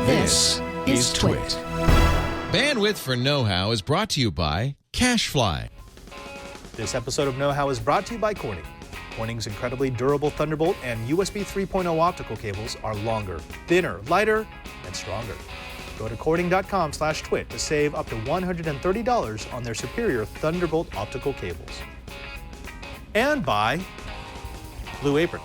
This is Twit. Bandwidth for Know-How is brought to you by CashFly. This episode of Know-How is brought to you by Corning. Corning's incredibly durable Thunderbolt and USB 3.0 optical cables are longer, thinner, lighter, and stronger. Go to corning.com/twit to save up to $130 on their superior Thunderbolt optical cables. And by Blue Apron.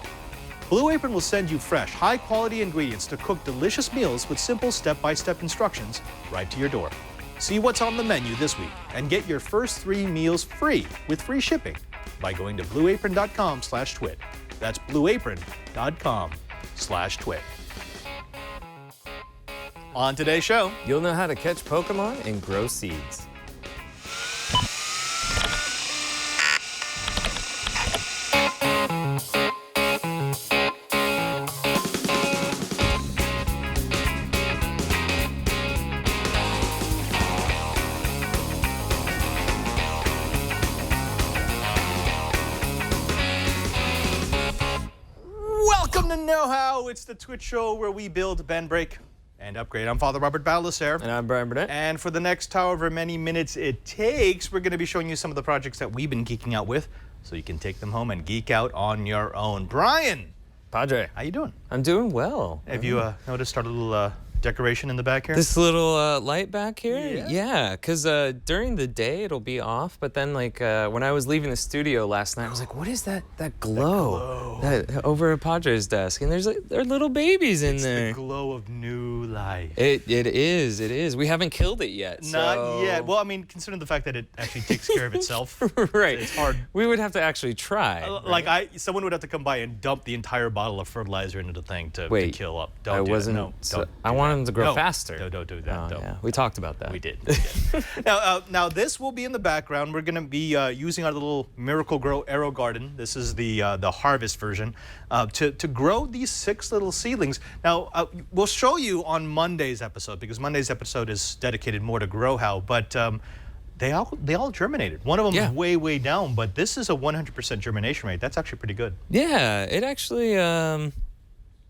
Blue Apron will send you fresh, high-quality ingredients to cook delicious meals with simple step-by-step instructions right to your door. See what's on the menu this week and get your first 3 meals free with free shipping by going to blueapron.com/twit. That's blueapron.com/twit. On today's show, you'll know how to catch Pokemon and grow seeds. Welcome to Know-How. It's the Twitch show where we build, bend, break, and upgrade. I'm Father Robert Balacer. And I'm Brian Burnett. And for the next however many minutes it takes, we're going to be showing you some of the projects that we've been geeking out with, so you can take them home and geek out on your own. Brian! Padre. How you doing? I'm doing well. Have you noticed our little decoration in the back here? This little light back here? Yeah. Because during the day it'll be off, but then like when I was leaving the studio last night, I was like, what is that glow? That over at Padre's desk? And there are little babies in there. It's the glow of new life. It is. We haven't killed it yet. Not yet. Well, I mean, considering the fact that it actually takes care of itself. Right. It's hard. We would have to actually try. Like someone would have to come by and dump the entire bottle of fertilizer into the thing to kill up. I want them to grow faster. No, don't do that. Yeah. We talked about that. We did. Now this will be in the background. We're going to be using our little Miracle Grow Arrow Garden. This is the harvest version to grow these 6 little seedlings. Now we'll show you on Monday's episode, because Monday's episode is dedicated more to Grow How, but they all germinated. One of them is way down, but this is a 100% germination rate. That's actually pretty good. Yeah, it actually.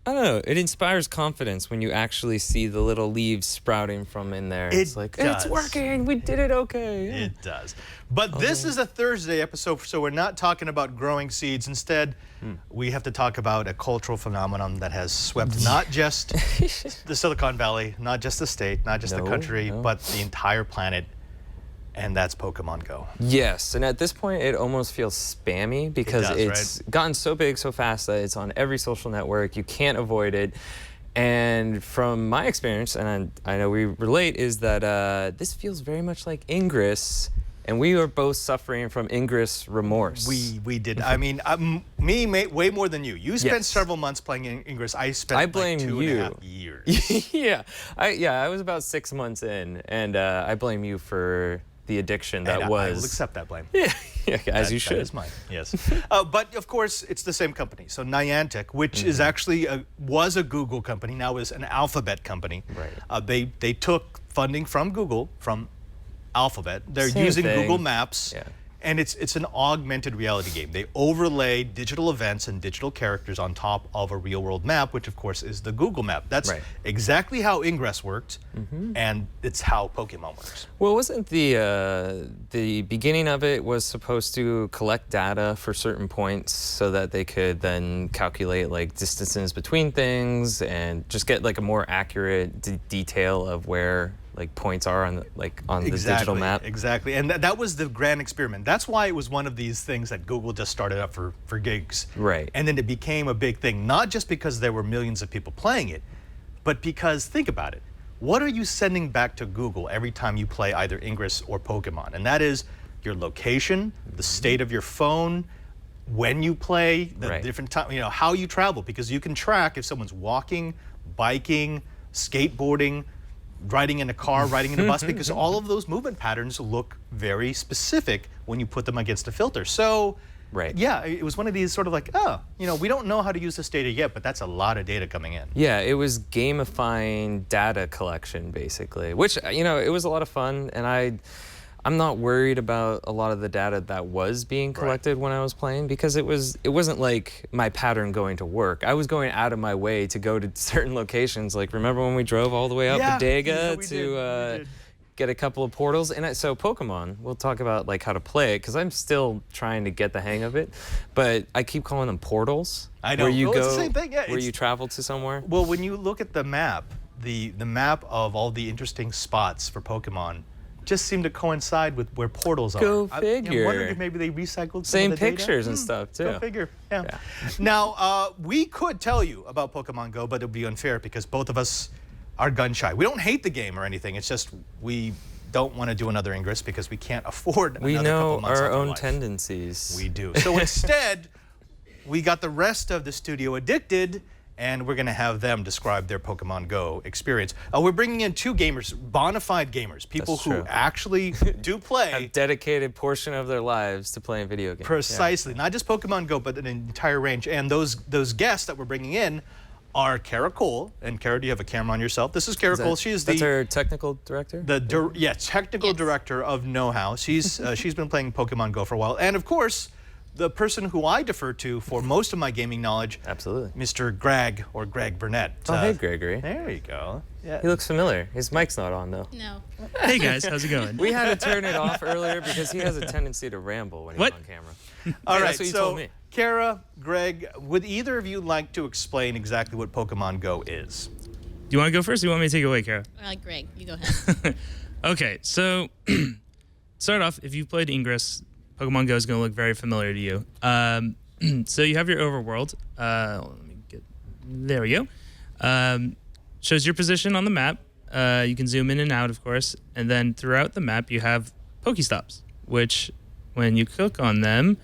I don't know. It inspires confidence when you actually see the little leaves sprouting from in there. It's like, it's working. We did it okay. Yeah. It does. But this is a Thursday episode, so we're not talking about growing seeds. Instead, we have to talk about a cultural phenomenon that has swept not just the Silicon Valley, not just the state, not just the country, but the entire planet. And that's Pokemon Go. Yes, and at this point, it almost feels spammy because it's gotten so big so fast that it's on every social network. You can't avoid it. And from my experience, and I know we relate, is that this feels very much like Ingress, and we are both suffering from Ingress remorse. We did. I mean, me way more than you. You spent several months playing Ingress. I spent like 2.5 years. I was about 6 months in, and I blame you for the addiction that was. I will accept that blame. As you should. That is mine, yes. But of course, it's the same company. So Niantic, which is actually was a Google company, now is an Alphabet company. Right. They took funding from Google, from Alphabet. They're using Google Maps. Yeah. And it's an augmented reality game. They overlay digital events and digital characters on top of a real-world map, which of course is the Google map. That's exactly how Ingress worked, and it's how Pokemon works. Well, wasn't the beginning of it was supposed to collect data for certain points so that they could then calculate like distances between things and just get like a more accurate detail of where like points are on the digital map. Exactly, and that was the grand experiment. That's why it was one of these things that Google just started up for gigs. Right. And then it became a big thing, not just because there were millions of people playing it, but because, think about it, what are you sending back to Google every time you play either Ingress or Pokemon? And that is your location, the state of your phone, when you play, the different time, how you travel, because you can track if someone's walking, biking, skateboarding, riding in a car, riding in a bus, because all of those movement patterns look very specific when you put them against a filter. So, yeah, it was one of these sort of like, we don't know how to use this data yet, but that's a lot of data coming in. Yeah, it was gamifying data collection, basically, which, it was a lot of fun, and I'm not worried about a lot of the data that was being collected when I was playing, because it wasn't like my pattern going to work. I was going out of my way to go to certain locations. Like, remember when we drove all the way up Bodega to get a couple of portals? And so Pokemon, we'll talk about like how to play it, because I'm still trying to get the hang of it. But I keep calling them portals. I know. Where you it's the same thing. Yeah, where you travel to somewhere. Well, when you look at the map, the map of all the interesting spots for Pokemon just seem to coincide with where portals are. Go figure. I'm wondering if maybe they recycled same some of the pictures data. and stuff too. Go figure. Yeah. Now, we could tell you about Pokemon Go, but it would be unfair because both of us are gun shy. We don't hate the game or anything. It's just we don't want to do another Ingress because we can't afford another couple know months our of own life. tendencies. We do. So instead, we got the rest of the studio addicted, and we're going to have them describe their Pokemon Go experience. We're bringing in two gamers, bona fide gamers, people who actually do play. A dedicated portion of their lives to playing video games. Precisely. Not just Pokemon Go, but an entire range. And those guests that we're bringing in are Kara Cole. And Kara, do you have a camera on yourself? This is Kara Cole. She is that's our technical director? Technical director of Know How. She's been playing Pokemon Go for a while. And of course, the person who I defer to for most of my gaming knowledge, absolutely, Mr. Greg or Greg Burnett. Oh, hey, Gregory. There you go. Yeah. He looks familiar. His mic's not on, though. No. Hey, guys. How's it going? We had to turn it off earlier because he has a tendency to ramble when he's on camera. All right, that's what you told me. Kara, Greg, would either of you like to explain exactly what Pokemon Go is? Do you want to go first or do you want me to take it away, Kara? Greg, you go ahead. Okay, so start off, if you've played Ingress, Pokemon Go is going to look very familiar to you. So you have your overworld. There we go. Shows your position on the map. You can zoom in and out, of course. And then throughout the map, you have Pokestops, which when you click on them,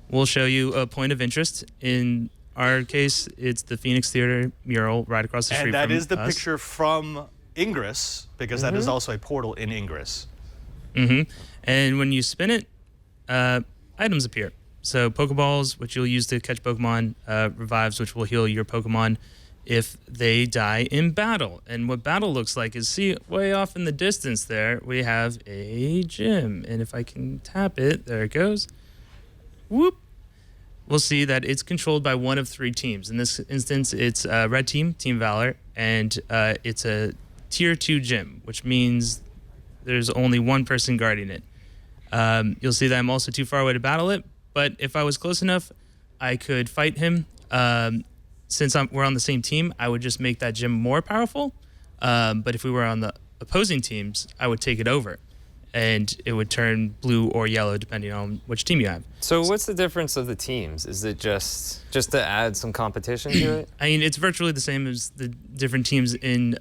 will show you a point of interest. In our case, it's the Phoenix Theater mural right across the street from us. And that is the picture from Ingress, because that is also a portal in Ingress. And when you spin it, items appear. So Pokeballs, which you'll use to catch Pokemon, revives, which will heal your Pokemon if they die in battle. And what battle looks like is, see, way off in the distance there, we have a gym. And if I can tap it, there it goes. Whoop. We'll see that it's controlled by one of three teams. In this instance, it's Red Team, Team Valor, and it's a Tier 2 gym, which means there's only one person guarding it. You'll see that I'm also too far away to battle it, but if I was close enough, I could fight him. Since we're on the same team, I would just make that gym more powerful. But if we were on the opposing teams, I would take it over, and it would turn blue or yellow depending on which team you have. So what's the difference of the teams? Is it just to add some competition to it? I mean, it's virtually the same as the different teams in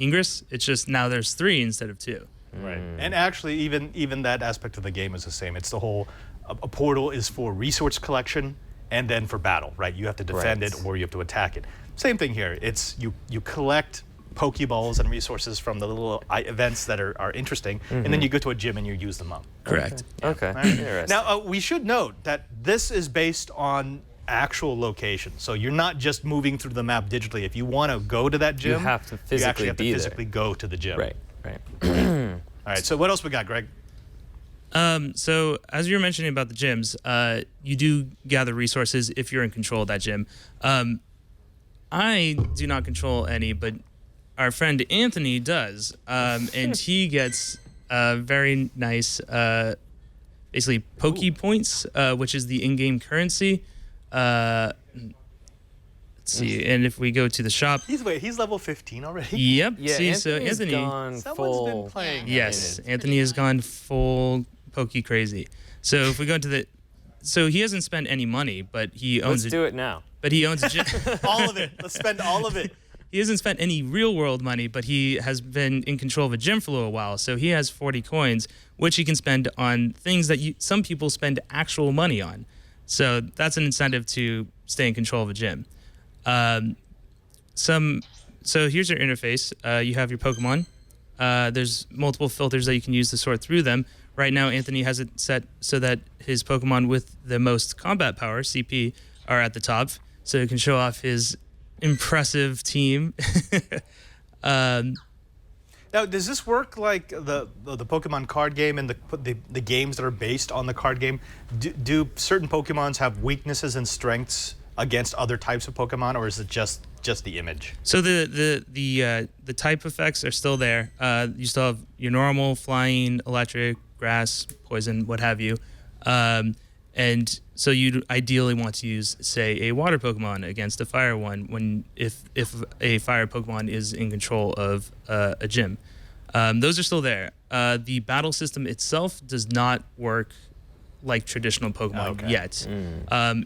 Ingress. It's just now there's 3 instead of 2. Right. And actually, even that aspect of the game is the same. It's the whole, a portal is for resource collection and then for battle, right? You have to defend it or you have to attack it. Same thing here. It's you collect Pokeballs and resources from the little events that are interesting, and then you go to a gym and you use them up. Correct. Okay. Interesting. Now, we should note that this is based on actual location. So you're not just moving through the map digitally. If you want to go to that gym, you have to physically you actually have to be physically go to the gym. Right. All right, so what else we got, Greg? So as you were mentioning about the gyms, you do gather resources if you're in control of that gym. I do not control any, but our friend Anthony does, and he gets very nice, basically Poke Points, which is the in-game currency. Let's see, and if we go to the shop, He's level 15 already. Yep. Yeah, see, Anthony's so Anthony, gone full. Someone's been playing. yes, Anthony has gone full Poke crazy. So if we go to so he hasn't spent any money, but he owns. Let's do it now. But he owns a gym. All of it. Let's spend all of it. He hasn't spent any real world money, but he has been in control of a gym for a little while. So he has 40 coins, which he can spend on things that some people spend actual money on. So that's an incentive to stay in control of a gym. So here's your interface. You have your Pokemon. There's multiple filters that you can use to sort through them. Right now, Anthony has it set so that his Pokemon with the most combat power, CP, are at the top, so he can show off his impressive team. Now, does this work like the Pokemon card game and the games that are based on the card game? Do certain Pokemons have weaknesses and strengths against other types of Pokemon, or is it just the image? So the type effects are still there. You still have your normal flying, electric, grass, poison, what have you. And so you'd ideally want to use, say, a water Pokemon against a fire one if a fire Pokemon is in control of a gym. Those are still there. The battle system itself does not work like traditional Pokemon yet.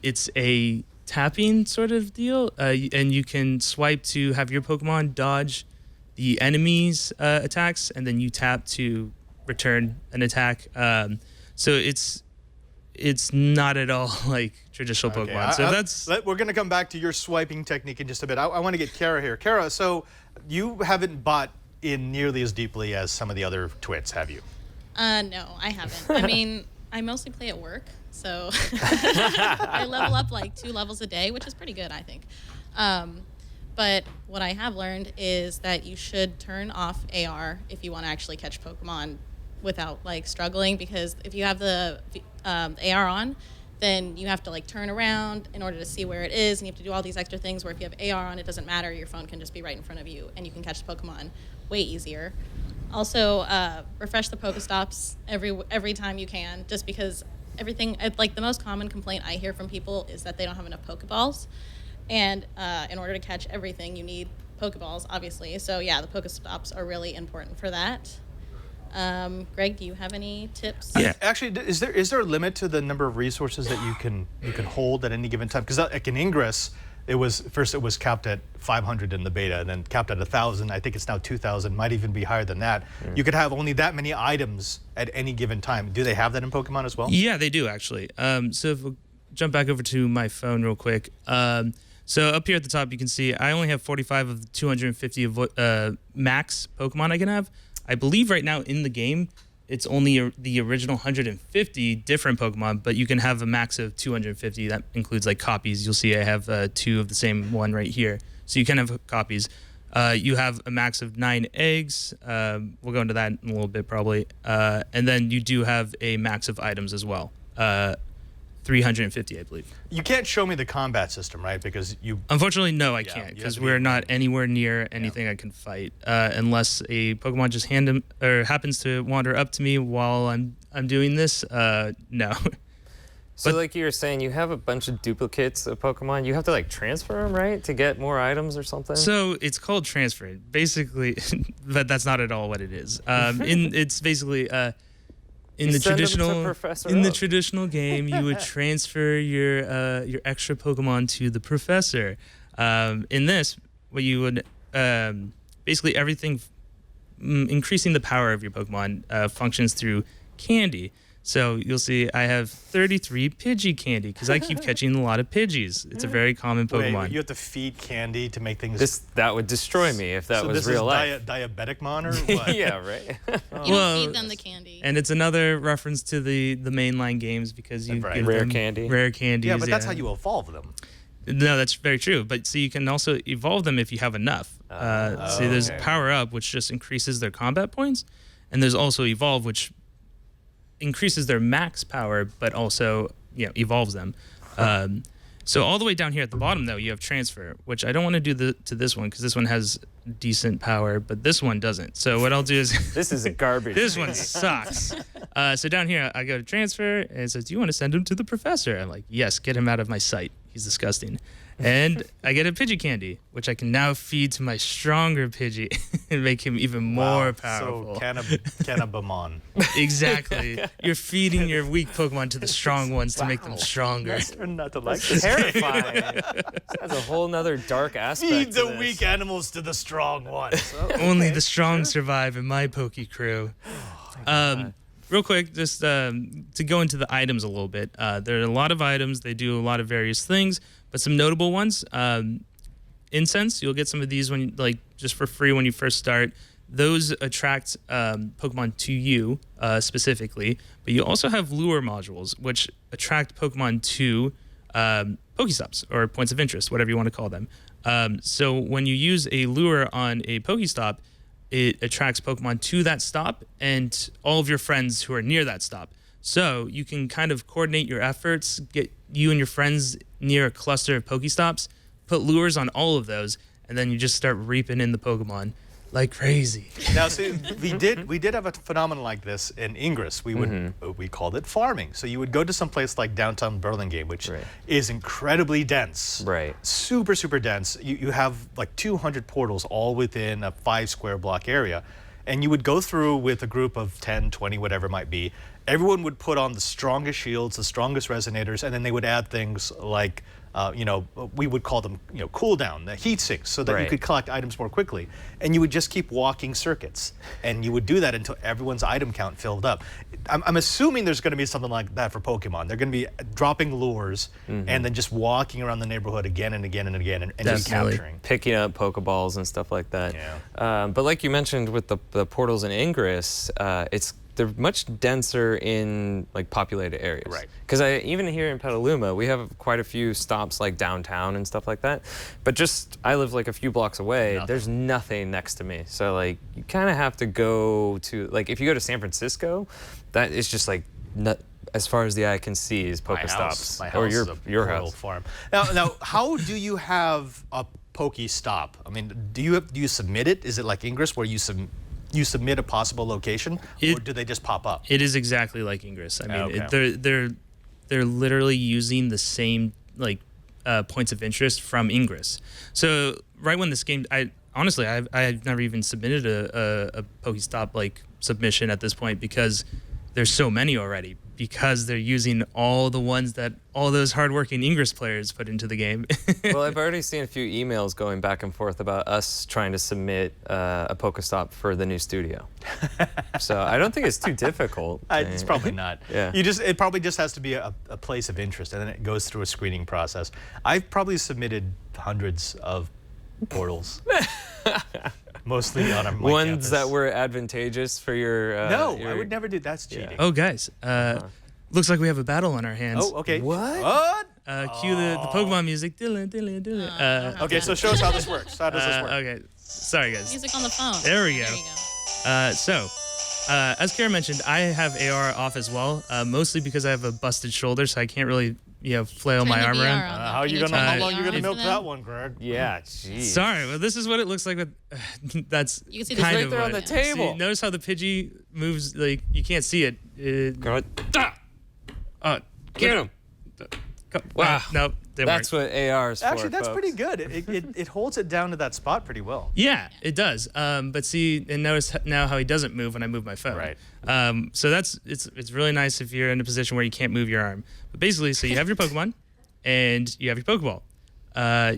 It's a tapping sort of deal, and you can swipe to have your Pokemon dodge the enemy's attacks, and then you tap to return an attack. So it's not at all like traditional Pokemon. So we're going to come back to your swiping technique in just a bit. I want to get Kara here. Kara, so you haven't bought in nearly as deeply as some of the other twits, have you? No, I haven't. I mean, I mostly play at work, so I level up like 2 levels a day, which is pretty good, I think. But what I have learned is that you should turn off AR if you want to actually catch Pokemon without like struggling, because if you have the AR on, then you have to like turn around in order to see where it is, and you have to do all these extra things where if you have AR on, it doesn't matter, your phone can just be right in front of you and you can catch the Pokemon way easier. Also, refresh the Pokestops every time you can, just because everything, like the most common complaint I hear from people is that they don't have enough Pokeballs, and in order to catch everything you need Pokeballs, obviously. So yeah, the Pokestops are really important for that. Greg, do you have any tips? Yeah. Actually, is there a limit to the number of resources that you can hold at any given time? Because like in Ingress, it was capped at 500 in the beta, and then capped at 1,000. I think it's now 2,000. Might even be higher than that. You could have only that many items at any given time. Do they have that in Pokemon as well? Yeah, they do actually. So if we'll jump back over to my phone real quick. So up here at the top, you can see I only have 45 of the 250 max Pokemon I can have. I believe right now in the game, it's only the original 150 different Pokemon, but you can have a max of 250. That includes like copies. You'll see I have 2 of the same one right here. So you can have copies. You have a max of 9 eggs. We'll go into that in a little bit probably. And then you do have a max of items as well. 350, I believe. You can't show me the combat system, right? Because you... Unfortunately, no, I can't, because we're not anywhere near anything I can fight, unless a Pokemon just happens to wander up to me while I'm doing this. No. So like you were saying, you have a bunch of duplicates of Pokemon. You have to like transfer them, right, to get more items or something? So it's called transfer, basically, but that's not at all what it is. It's basically... In the traditional game, you would transfer your extra Pokemon to the professor. In this, what you would basically everything increasing the power of your Pokemon functions through candy. So you'll see I have 33 Pidgey candy because I keep catching a lot of Pidgeys. It's a very common Pokemon. Wait, you have to feed candy to make things... That would destroy me if that was real life. Diabetic mon or what? Yeah, right. You don't feed them the candy. And it's another reference to the mainline games because you give rare them candy. Rare candies. Yeah, but that's how you evolve them. No, that's very true. But so you can also evolve them if you have enough. See, there's Power Up, which just increases their combat points. And there's also Evolve, which increases their max power, but also evolves them. So all the way down here at the bottom, though, you have Transfer, which I don't want to do to this one because this one has decent power, but this one doesn't. So what I'll do is... This is a garbage. This one sucks. So down here, I go to Transfer, and it says, do you want to send him to the professor? I'm like, yes, get him out of my sight. He's disgusting. And I get a Pidgey candy, which I can now feed to my stronger Pidgey and make him even more powerful. So Cannabamon. Exactly. You're feeding your weak Pokemon to the strong ones to make them stronger. Not to like this. Terrifying. That's a whole nother dark aspect. Feed the weak animals to the strong ones. Only the strong survive in my Poke crew. Real quick, just to go into the items a little bit. There are a lot of items. They do a lot of various things, but some notable ones. Incense, you'll get some of these when just for free when you first start. Those attract Pokemon to you specifically, but you also have lure modules, which attract Pokemon to Pokestops or points of interest, whatever you want to call them. So when you use a lure on a Pokestop, it attracts Pokemon to that stop and all of your friends who are near that stop. So you can kind of coordinate your efforts, get you and your friends near a cluster of Pokestops, put lures on all of those, and then you just start reaping in the Pokemon like crazy. Now, see, we did have a phenomenon like this in Ingress. We called it farming. So you would go to some place like downtown Burlingame, which is incredibly dense. Right. Super, super dense. You have like 200 portals all within a 5 square block area. And you would go through with a group of 10, 20, whatever it might be. Everyone would put on the strongest shields, the strongest resonators, and then they would add things like, we would call them, cooldown, the heat sinks, so that you could collect items more quickly. And you would just keep walking circuits. And you would do that until everyone's item count filled up. I'm assuming there's going to be something like that for Pokemon. They're going to be dropping lures and then just walking around the neighborhood again and again and again and just capturing. Picking up Pokeballs and stuff like that. Yeah. But like you mentioned with the portals in Ingress, they're much denser in like populated areas. Right. Because even here in Petaluma, we have quite a few stops like downtown and stuff like that. But I live like a few blocks away. There's nothing next to me. So like you kind of have to go to, like if you go to San Francisco, that is just like as far as the eye can see is Pokestops. My house or is your a house. farm. Now, how do you have a Pokestop? I mean, do you submit it? Is it like Ingress where you submit a possible location, or do they just pop up? It is exactly like Ingress. I mean, they're literally using the same like points of interest from Ingress. So right when this game, I've never even submitted a Pokestop like submission at this point because there's so many already. Because they're using all the ones that all those hardworking Ingress players put into the game. Well, I've already seen a few emails going back and forth about us trying to submit a Pokestop for the new studio. So I don't think it's too difficult. It's probably not. Yeah. It probably just has to be a place of interest, and then it goes through a screening process. I've probably submitted hundreds of portals. Mostly on my ones campus. that were advantageous for your. No, I would never do. That's cheating. Oh, guys, looks like we have a battle on our hands. Oh, okay. What? Cue the Pokemon music. Okay, so show us how this works. How does this work? Okay, sorry guys. Music on the phone. There we go. There you go. As Kara mentioned, I have AR off as well, mostly because I have a busted shoulder, so I can't really, flail my arm around. How long you gonna milk that one, Greg? Yeah, jeez. Sorry, well, this is what it looks like. That's You can see kind this of right there on the table. See, notice how the Pidgey moves, like, you can't see it. Get him. Wow. Nope. That's what AR is for. Actually, that's folks. pretty good. It holds it down to that spot pretty well. Yeah, it does. But see, and notice now how he doesn't move when I move my phone. Right. So it's really nice if you're in a position where you can't move your arm. But basically, so you have your Pokemon, and you have your Pokeball.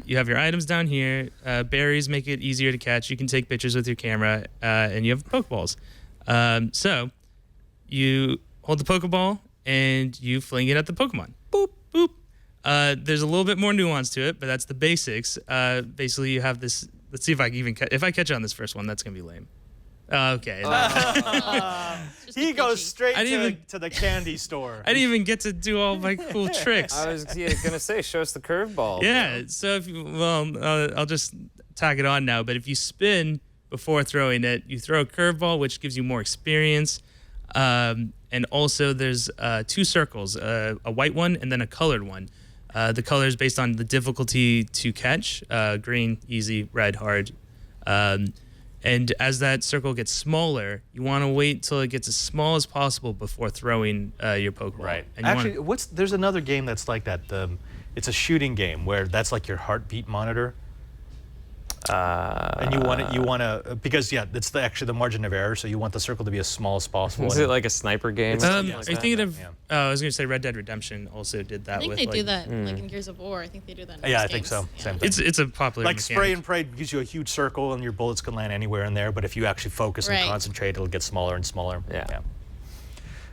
You have your items down here. Berries make it easier to catch. You can take pictures with your camera, and you have Pokeballs. So you hold the Pokeball and you fling it at the Pokemon. Boop, boop. There's a little bit more nuance to it, but that's the basics. Basically, you have this. Let's see if I can even if I catch on this first one, that's gonna be lame. Okay. He goes straight to the candy store. I didn't even get to do all my cool tricks. I was gonna say, show us the curveball. Yeah. So I'll just tack it on now. But if you spin before throwing it, you throw a curveball, which gives you more experience. And also, there's 2 circles, a white one and then a colored one. The color is based on the difficulty to catch, green, easy, red, hard. And as that circle gets smaller, you want to wait till it gets as small as possible before throwing your Pokeball. Right. And Actually, there's another game that's like that. It's a shooting game where that's like your heartbeat monitor. And you want to because it's actually the margin of error, so you want the circle to be as small as possible. Is it like a sniper game? Are you thinking of? I was going to say Red Dead Redemption also did that. I think they do that like in Gears of War. I think they do that. In I think so. Same thing. It's a popular like mechanic. spray and pray gives you a huge circle, and your bullets can land anywhere in there. But if you actually focus and concentrate, it'll get smaller and smaller. Yeah.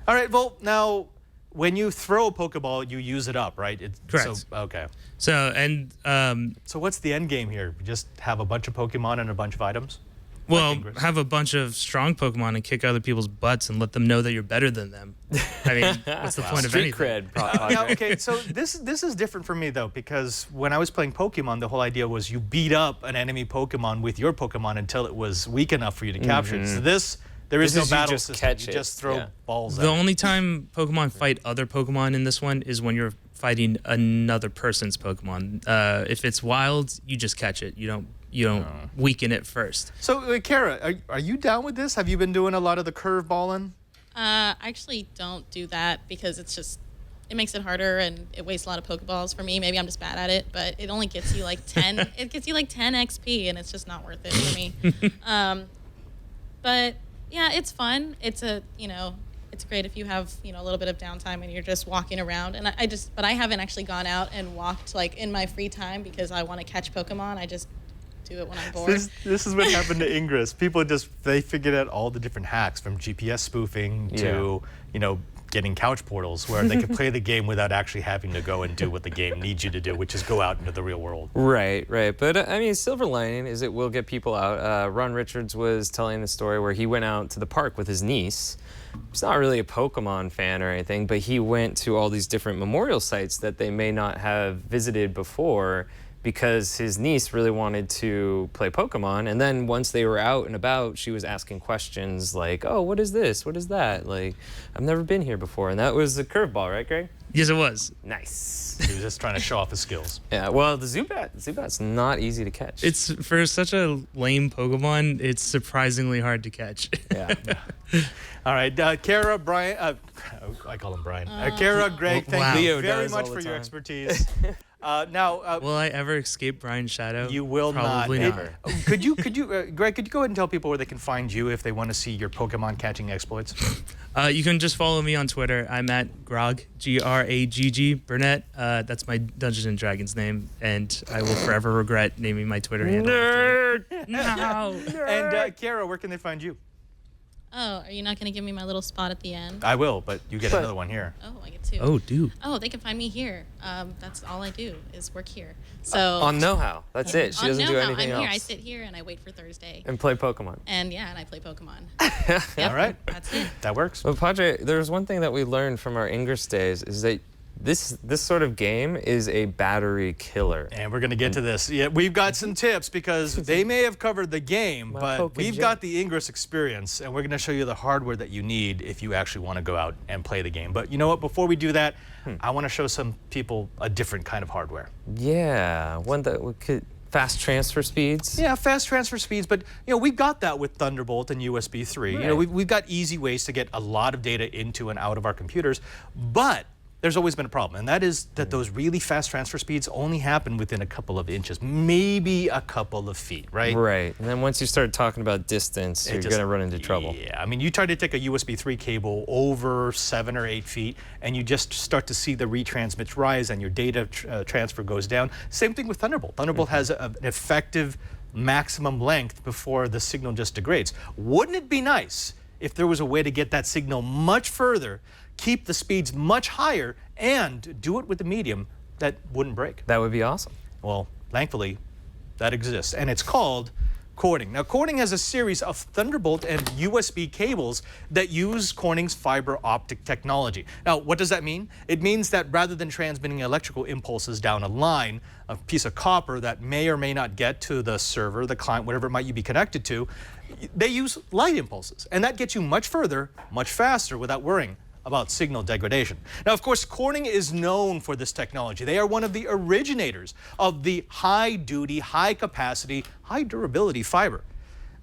All right. Well, now when you throw a Pokeball, you use it up, right? Correct. So, okay. So and so what's the end game here? You just have a bunch of Pokemon and a bunch of items? Well, Ingress. have a bunch of strong Pokemon and kick other people's butts and let them know that you're better than them. I mean, what's the point of Street anything? cred, Padre. Now, okay, so this is different for me though, because when I was playing Pokemon, the whole idea was you beat up an enemy Pokemon with your Pokemon until it was weak enough for you to capture it. So there is This no is you battle just system. catch You it. just throw Yeah. balls at The it. only time Pokemon fight other Pokemon in this one is when you're fighting another person's Pokemon. If it's wild, you just catch it. You don't weaken it first. So, Kara, are you down with this? Have you been doing a lot of the curveballing? I actually don't do that because it makes it harder and it wastes a lot of Pokeballs for me. Maybe I'm just bad at it, but it only gets you like 10. It gets you like 10 XP, and it's just not worth it for me. But yeah, it's fun. It's great if you have a little bit of downtime and you're just walking around. And but I haven't actually gone out and walked like in my free time because I want to catch Pokemon. I just do it when I'm bored. This is what happened to Ingress. People they figured out all the different hacks from GPS spoofing to getting couch portals where they could play the game without actually having to go and do what the game needs you to do, which is go out into the real world. Right. But I mean, silver lining is it will get people out. Ron Richards was telling the story where he went out to the park with his niece. He's not really a Pokemon fan or anything, but he went to all these different memorial sites that they may not have visited before because his niece really wanted to play Pokemon. And then once they were out and about, she was asking questions like, oh, what is this? What is that? Like, I've never been here before. And that was a curveball, right, Greg? Yes, it was. Nice. He was just trying to show off his skills. Yeah, well, the Zubat's not easy to catch. It's for such a lame Pokemon. It's surprisingly hard to catch. Yeah. All right, Kara, Brian, I call him Brian. Kara, Greg, thank Wow. you Leo very does much all for the your time. expertise. Now, Will I ever escape Brian's shadow? you will Probably not. not. Could you, Greg? Could you go ahead and tell people where they can find you if they want to see your Pokemon catching exploits? You can just follow me on Twitter. I'm at Grog, Gragg Burnett. That's my Dungeons and Dragons name, and I will forever regret naming my Twitter handle. Nerd. No. And Kara, where can they find you? Oh, are you not going to give me my little spot at the end? I will, but you get another one here. Oh, I get two. Oh, dude. Oh, they can find me here. That's all I do is work here. So On Know-How. That's it. She on doesn't do Know-How, anything I'm else. here. I sit here and I wait for Thursday. And play Pokemon. And I play Pokemon. Yep, All right. That's it. That works. But Padre, there's one thing that we learned from our Ingress days is that this sort of game is a battery killer. And we're going to get to this. Yeah, we've got some tips because they may have covered the game, but we've got the Ingress experience, and we're going to show you the hardware that you need if you actually want to go out and play the game. But you know what? Before we do that, I want to show some people a different kind of hardware. Yeah, one that we could fast transfer speeds. Yeah, fast transfer speeds, but we've got that with Thunderbolt and USB 3. Right. We've got easy ways to get a lot of data into and out of our computers, but there's always been a problem, and that is that those really fast transfer speeds only happen within a couple of inches, maybe a couple of feet, right? Right, and then once you start talking about distance, you're going to run into trouble. Yeah, I mean, you try to take a USB 3 cable over 7 or 8 feet, and you just start to see the retransmits rise, and your data transfer goes down. Same thing with Thunderbolt. Thunderbolt has an effective maximum length before the signal just degrades. Wouldn't it be nice if there was a way to get that signal much further, keep the speeds much higher, and do it with a medium that wouldn't break? That would be awesome. Well, thankfully, that exists, and it's called Corning. Now, Corning has a series of Thunderbolt and USB cables that use Corning's fiber optic technology. Now, what does that mean? It means that rather than transmitting electrical impulses down a line, a piece of copper that may or may not get to the server, the client, whatever it might you be connected to, they use light impulses, and that gets you much further, much faster without worrying about signal degradation. Now, of course, Corning is known for this technology. They are one of the originators of the high-duty, high-capacity, high-durability fiber.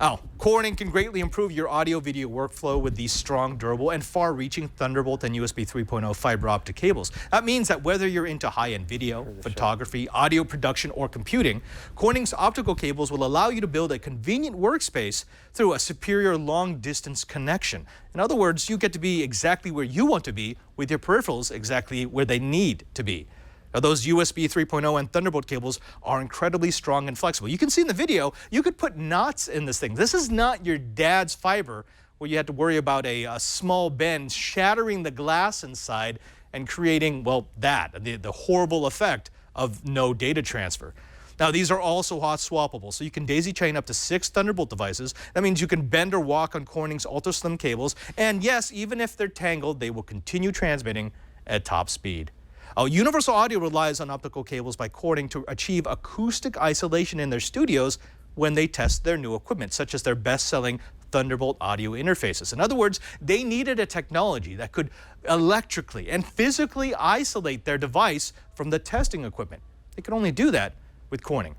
Now, Corning can greatly improve your audio-video workflow with these strong, durable, and far-reaching Thunderbolt and USB 3.0 fiber optic cables. That means that whether you're into high-end video, photography, audio production, or computing, Corning's optical cables will allow you to build a convenient workspace through a superior long-distance connection. In other words, you get to be exactly where you want to be with your peripherals exactly where they need to be. Now, those USB 3.0 and Thunderbolt cables are incredibly strong and flexible. You can see in the video, you could put knots in this thing. This is not your dad's fiber where you had to worry about a small bend shattering the glass inside and creating, well, the horrible effect of no data transfer. Now, these are also hot swappable, so you can daisy chain up to 6 Thunderbolt devices. That means you can bend or walk on Corning's ultra-slim cables. And yes, even if they're tangled, they will continue transmitting at top speed. Universal Audio relies on optical cables by Corning to achieve acoustic isolation in their studios when they test their new equipment, such as their best-selling Thunderbolt audio interfaces. In other words, they needed a technology that could electrically and physically isolate their device from the testing equipment. They could only do that with Corning.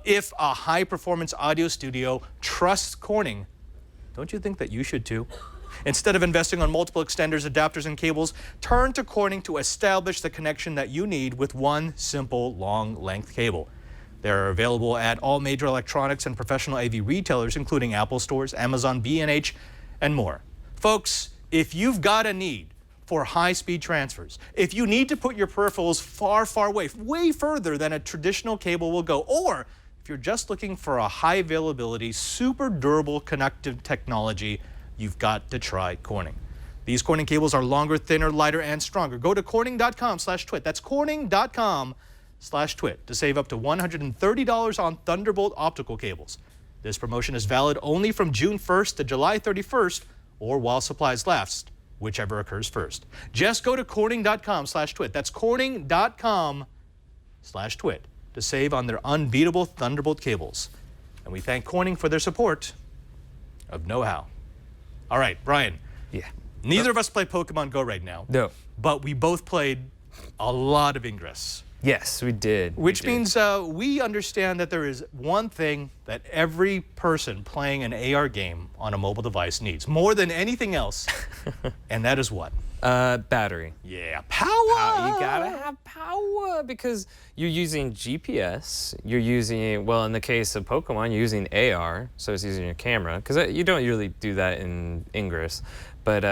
If a high-performance audio studio trusts Corning, don't you think that you should too? Instead of investing on multiple extenders, adapters, and cables, turn to Corning to establish the connection that you need with one simple long-length cable. They're available at all major electronics and professional AV retailers, including Apple stores, Amazon, B&H, and more. Folks, if you've got a need for high-speed transfers, if you need to put your peripherals far, far away, way further than a traditional cable will go, or if you're just looking for a high-availability, super durable connective technology, you've got to try Corning. These Corning cables are longer, thinner, lighter, and stronger. Go to corning.com/twit. That's corning.com/twit to save up to $130 on Thunderbolt optical cables. This promotion is valid only from June 1st to July 31st, or while supplies last, whichever occurs first. Just go to corning.com/twit. That's corning.com/twit to save on their unbeatable Thunderbolt cables. And we thank Corning for their support of Know-How. All right, Brian. Yeah. Neither of us play Pokemon Go right now. No. But we both played a lot of Ingress. Yes, we did. Which means we understand that there is one thing that every person playing an AR game on a mobile device needs, more than anything else, and that is what? Battery. Yeah, power! You gotta have power because you're using GPS, you're using, well, in the case of Pokemon, you're using AR, so it's using your camera, because you don't really do that in Ingress. But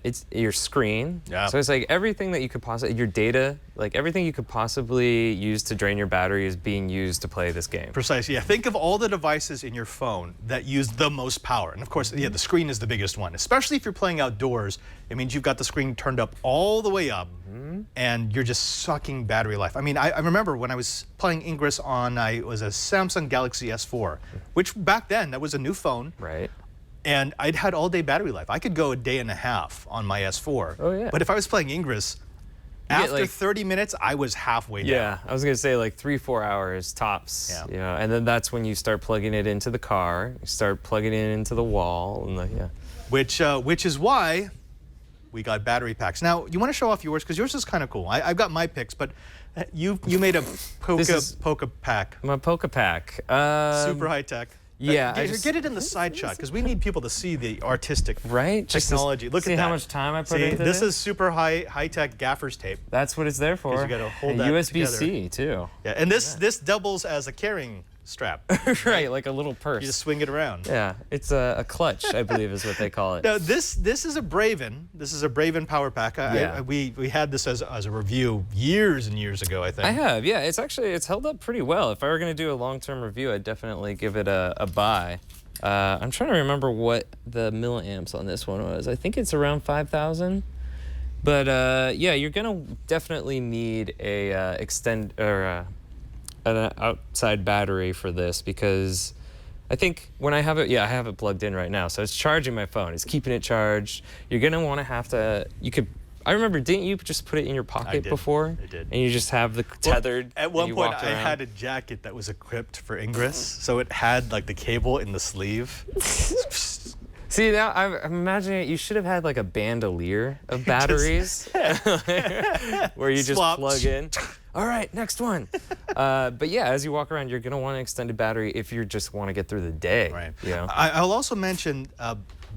it's your screen. Yeah. So it's like everything that you could possibly, your data, like everything you could possibly use to drain your battery is being used to play this game. Precisely, yeah. Think of all the devices in your phone that use the most power. And of course, yeah, the screen is the biggest one. Especially if you're playing outdoors, it means you've got the screen turned up all the way up and you're just sucking battery life. I mean, I remember when I was playing Ingress on, it was a Samsung Galaxy S4, which back then, that was a new phone. Right. And I'd had all-day battery life. I could go a day and a half on my S4. Oh, yeah. But if I was playing Ingress, after like 30 minutes, I was halfway down. Yeah, I was gonna say like 3-4 hours tops. Yeah. You know, and then that's when you start plugging it into the car, you start plugging it into the wall, and Which is why we got battery packs. Now, you want to show off yours because yours is kind of cool. I've got my picks, but you made a Poke pack. My Poke pack. Super high tech. Yeah, get it in the side shot because we need people to see the artistic technology. Look see at that. how much time I put into this is super high tech gaffer's tape. That's what it's there for. You got to hold that USB-C too. Yeah, and this doubles as a carrying strap. Right, like a little purse. You just swing it around. Yeah, it's a clutch, I believe, is what they call it. Now this is a Braven. This is a Braven power pack. We had this as a review years and years ago, I think. I have, yeah. It's held up pretty well. If I were going to do a long-term review, I'd definitely give it a buy. I'm trying to remember what the milliamps on this one was. I think it's around 5,000. But yeah, you're going to definitely need a an outside battery for this because I think when I have it, I have it plugged in right now, so it's charging my phone. It's keeping it charged. You're gonna want to have to. I remember, didn't you just put it in your pocket before? I did. And you just have the tethered. At one point, I had a jacket that was equipped for Ingress, so it had like the cable in the sleeve. See, now I'm imagining you should have had like a bandolier of batteries where you just plug in. All right, next one. But yeah, as you walk around, you're going to want an extended battery if you just want to get through the day. Right. You know? I'll also mention,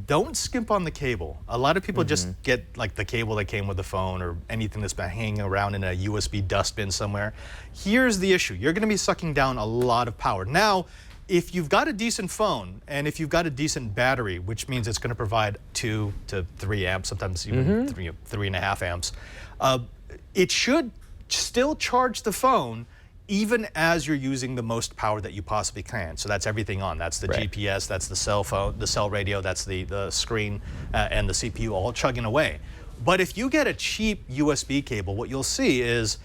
don't skimp on the cable. A lot of people just get like the cable that came with the phone or anything that's been hanging around in a USB dustbin somewhere. Here's the issue. You're going to be sucking down a lot of power. Now, if you've got a decent phone and if you've got a decent battery, which means it's going to provide 2 to 3 amps, sometimes even 3.5 amps, it should still charge the phone even as you're using the most power that you possibly can. So that's everything on. That's the GPS, that's the cell phone, the cell radio, that's the screen, and the CPU all chugging away. But if you get a cheap USB cable, what you'll see is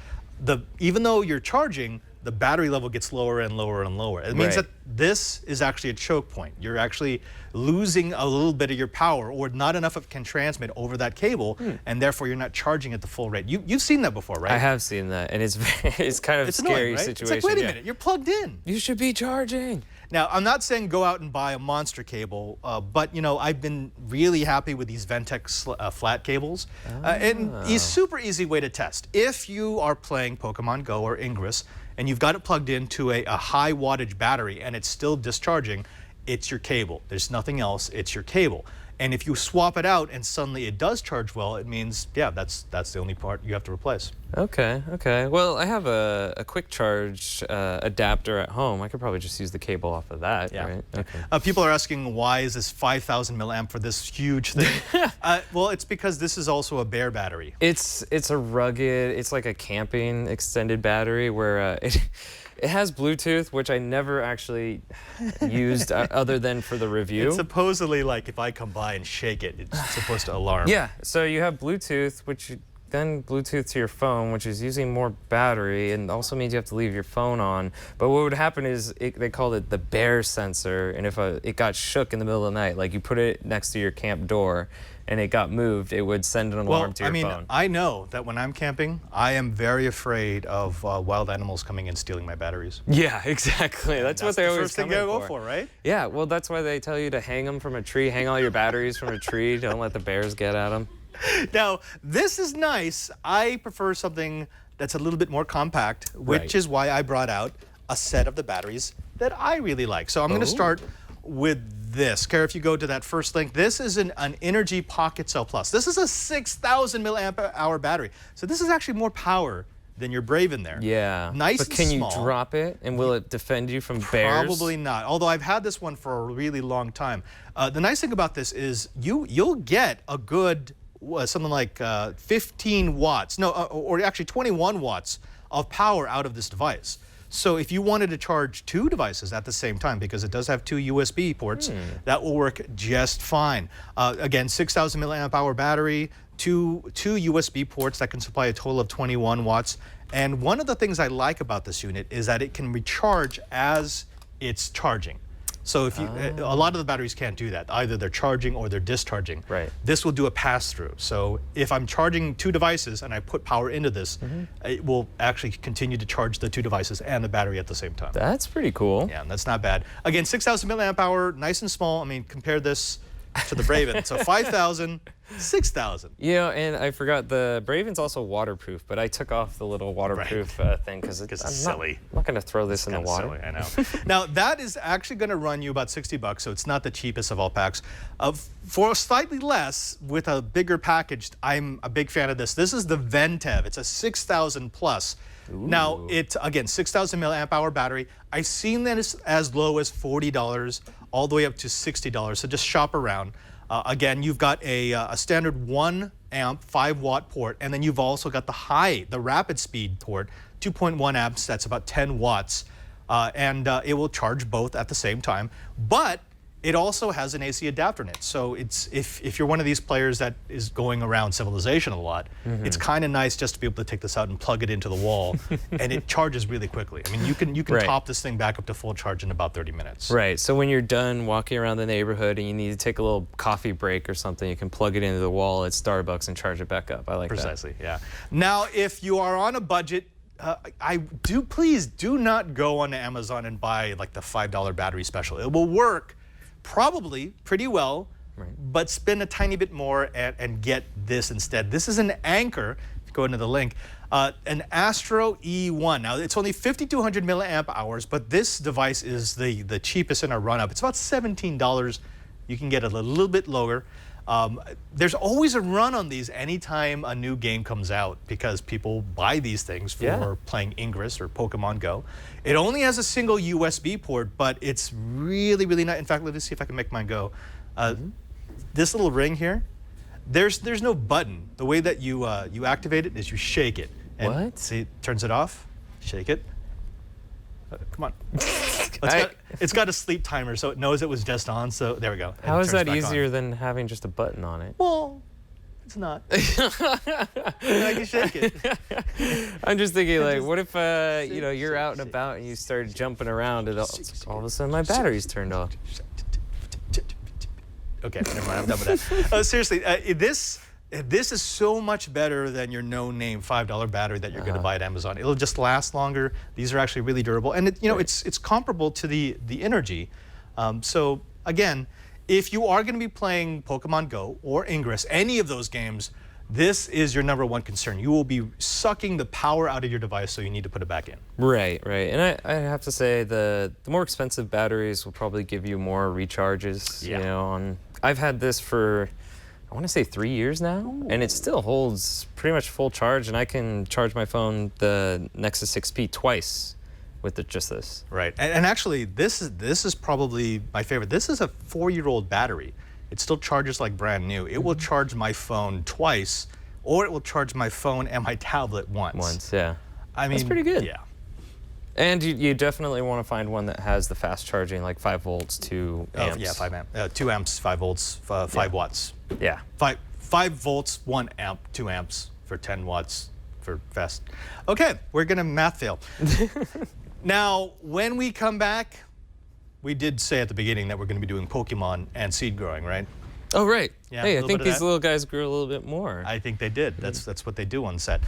even though you're charging, the battery level gets lower and lower and lower. It means that this is actually a choke point. You're actually losing a little bit of your power, or not enough of it can transmit over that cable, and therefore you're not charging at the full rate. You've seen that before, right? I have seen that, and it's kind of a scary annoying, right? situation. It's like, wait a minute, you're plugged in. You should be charging. Now, I'm not saying go out and buy a monster cable, but you know, I've been really happy with these Ventex flat cables. And it's a super easy way to test. If you are playing Pokemon Go or Ingress, and you've got it plugged into a high wattage battery and it's still discharging, it's your cable. There's nothing else, it's your cable. And if you swap it out and suddenly it does charge well, it means, yeah, that's the only part you have to replace. Okay, okay. Well, I have a quick charge adapter at home. I could probably just use the cable off of that, right? Okay. People are asking, why is this 5,000 milliamp for this huge thing? Well, it's because this is also a bare battery. It's a rugged, it's like a camping extended battery where it has Bluetooth, which I never actually used other than for the review. It's supposedly like if I come by and shake it, it's supposed to alarm. Yeah, so you have Bluetooth, which then Bluetooth to your phone, which is using more battery, and also means you have to leave your phone on. But what would happen is they called it the bear sensor, and if it got shook in the middle of the night, like you put it next to your camp door, and it got moved, it would send an alarm to your phone. I know that when I'm camping, I am very afraid of wild animals coming and stealing my batteries. Yeah, exactly. That's what they always first thing they go for, right? Yeah, well, that's why they tell you to hang them from a tree, hang all your batteries from a tree, don't let the bears get at them. Now, this is nice. I prefer something that's a little bit more compact, which is why I brought out a set of the batteries that I really like. So I'm going to start with this. Kara, if you go to that first link, this is an Energy Pocket Cell Plus. This is a 6,000 milliamp hour battery. So this is actually more power than your Brave in there. Yeah. Nice but and can small. you drop it, and will it defend you from bears? Probably not, although I've had this one for a really long time. The nice thing about this is you'll get a good something like 15 watts, or actually 21 watts of power out of this device. So if you wanted to charge two devices at the same time, because it does have two USB ports, that will work just fine. Again, 6,000 milliamp hour battery, two USB ports that can supply a total of 21 watts. And one of the things I like about this unit is that it can recharge as it's charging. So if you, a lot of the batteries can't do that. Either they're charging or they're discharging. Right. This will do a pass-through. So if I'm charging two devices and I put power into this, it will actually continue to charge the two devices and the battery at the same time. That's pretty cool. Yeah, that's not bad. Again, 6,000 milliamp hour, nice and small. I mean, compare this to the Braven. So 5,000, 6,000. Yeah, and I forgot the Braven's also waterproof, but I took off the little waterproof thing because it's silly. I'm not going to throw this in the water. Silly, I know. Now, that is actually going to run you about 60 bucks, so it's not the cheapest of all packs. For slightly less, with a bigger package, I'm a big fan of this. This is the Ventev. It's a 6,000 plus. Ooh. Now, it's, again, 6,000 milliamp hour battery. I've seen that as low as $40, all the way up to $60, so just shop around. Again, you've got a standard 1 amp, 5 watt port, and then you've also got the rapid speed port, 2.1 amps, that's about 10 watts, and it will charge both at the same time. But it also has an AC adapter in it. So it's if you're one of these players that is going around Civilization a lot, it's kind of nice just to be able to take this out and plug it into the wall, and it charges really quickly. I mean, you can top this thing back up to full charge in about 30 minutes. Right. So when you're done walking around the neighborhood and you need to take a little coffee break or something, you can plug it into the wall at Starbucks and charge it back up. I like that. Precisely. Yeah. Now, if you are on a budget, please do not go on Amazon and buy like the $5 battery special. It will work probably pretty well, but spend a tiny bit more and get this instead. This is an Anchor, if you go into the link, an Astro E1. Now, it's only 5,200 milliamp hours, but this device is the cheapest in our run-up. It's about $17. You can get it a little bit lower. There's always a run on these anytime a new game comes out because people buy these things for playing Ingress or Pokemon Go. It only has a single USB port, but it's really, really nice. In fact, let me see if I can make mine go. This little ring here, there's no button. The way that you activate it is you shake it. And what? See, it turns it off, shake it. Come on. It's got a sleep timer, so it knows it was just on, so there we go. How is that easier than having just a button on it? Well, It's not. I can shake it. I'm just thinking, like, what if you're out and about and you start jumping around and all of a sudden my battery's turned off. Okay, never mind. I'm done with that. Seriously, this is so much better than your no-name $5 battery that you're going to buy at Amazon. It'll just last longer. These are actually really durable, and it's comparable to the Energy. So again, if you are going to be playing Pokemon Go or Ingress, any of those games, this is your #1 concern. You will be sucking the power out of your device, so you need to put it back in. Right. And I have to say the more expensive batteries will probably give you more recharges. Yeah. I've had this for, I want to say 3 years now, and it still holds pretty much full charge, and I can charge my phone, the Nexus 6P, twice with just this. Right, and actually, this is probably my favorite. This is a 4-year-old battery. It still charges like brand new. It will charge my phone twice, or it will charge my phone and my tablet once. Yeah. I mean, that's pretty good. Yeah. And you definitely want to find one that has the fast charging, like 5 volts, 2 amps. Yeah, 5 amps, 2 amps, 5 volts, 5 watts. Yeah. 5 volts, 1 amp, 2 amps for 10 watts for fast. Okay, we're gonna math fail. Now, when we come back, we did say at the beginning that we're going to be doing Pokemon and seed growing, right? Oh, right. Yeah, hey, I think these little guys grew a little bit more. I think they did. That's what they do on set.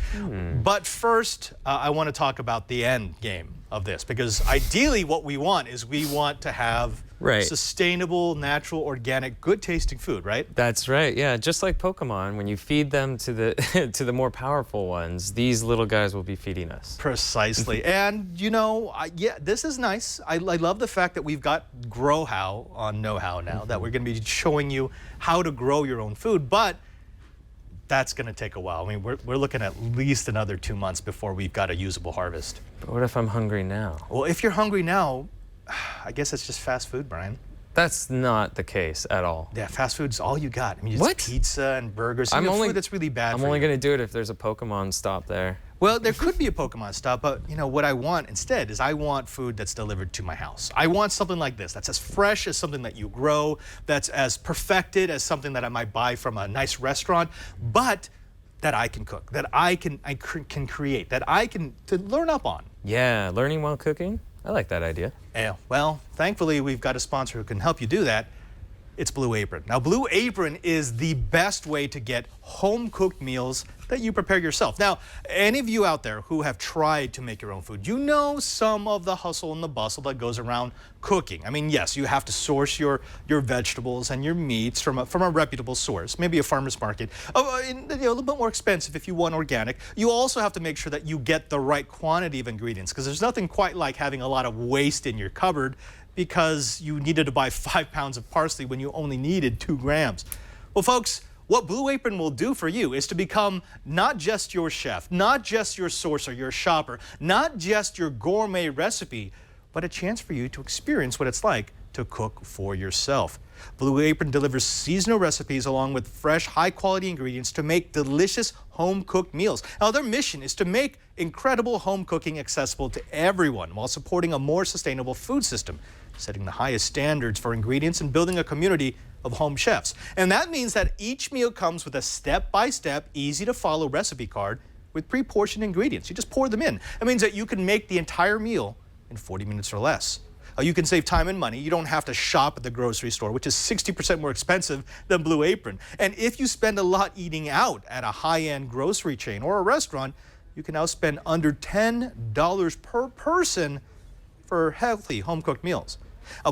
But first, I want to talk about the end game of this, because ideally what we want is we want to have sustainable, natural, organic, good-tasting food, right? That's right. Yeah, just like Pokemon, when you feed them to the to the more powerful ones, these little guys will be feeding us. Precisely. And yeah, this is nice. I love the fact that we've got Grow How on Know How now, that we're going to be showing you how to grow your own food, but that's going to take a while. I mean, we're looking at least another 2 months before we've got a usable harvest. But what if I'm hungry now? Well, if you're hungry now, I guess it's just fast food, Brian. That's not the case at all. Yeah, fast food's all you got. I mean, it's pizza and burgers. Food that's really bad for you. I'm only going to do it if there's a Pokemon stop there. Well, there could be a Pokemon stop, but what I want instead is I want food that's delivered to my house. I want something like this, that's as fresh as something that you grow, that's as perfected as something that I might buy from a nice restaurant, but that I can cook, that I can create, that I can learn up on. Yeah, learning while cooking. I like that idea. Yeah, well, thankfully we've got a sponsor who can help you do that. It's Blue Apron. Now, Blue Apron is the best way to get home-cooked meals that you prepare yourself. Now, any of you out there who have tried to make your own food, you know some of the hustle and the bustle that goes around cooking. I mean, yes, you have to source your vegetables and your meats from a reputable source, maybe a farmer's market. A little bit more expensive if you want organic. You also have to make sure that you get the right quantity of ingredients, because there's nothing quite like having a lot of waste in your cupboard because you needed to buy 5 pounds of parsley when you only needed 2 grams. Well, folks, what Blue Apron will do for you is to become not just your chef, not just your sourcer, your shopper, not just your gourmet recipe, but a chance for you to experience what it's like to cook for yourself. Blue Apron delivers seasonal recipes along with fresh, high-quality ingredients to make delicious home-cooked meals. Now, their mission is to make incredible home cooking accessible to everyone while supporting a more sustainable food system, setting the highest standards for ingredients and building a community of home chefs. And that means that each meal comes with a step-by-step, easy-to-follow recipe card with pre-portioned ingredients. You just pour them in. That means that you can make the entire meal in 40 minutes or less. You can save time and money. You don't have to shop at the grocery store, which is 60% more expensive than Blue Apron. And if you spend a lot eating out at a high-end grocery chain or a restaurant, you can now spend under $10 per person for healthy home-cooked meals.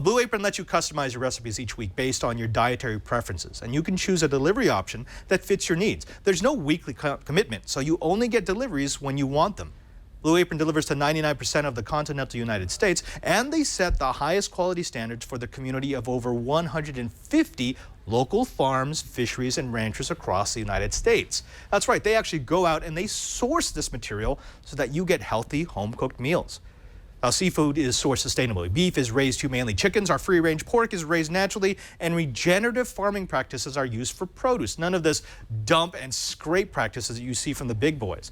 Blue Apron lets you customize your recipes each week based on your dietary preferences, and you can choose a delivery option that fits your needs. There's no weekly commitment, so you only get deliveries when you want them. Blue Apron delivers to 99% of the continental United States, and they set the highest quality standards for the community of over 150 local farms, fisheries, and ranchers across the United States. That's right, they actually go out and they source this material so that you get healthy, home-cooked meals. Now, seafood is sourced sustainably. Beef is raised humanely. Chickens are free-range. Pork is raised naturally. And regenerative farming practices are used for produce. None of this dump and scrape practices that you see from the big boys.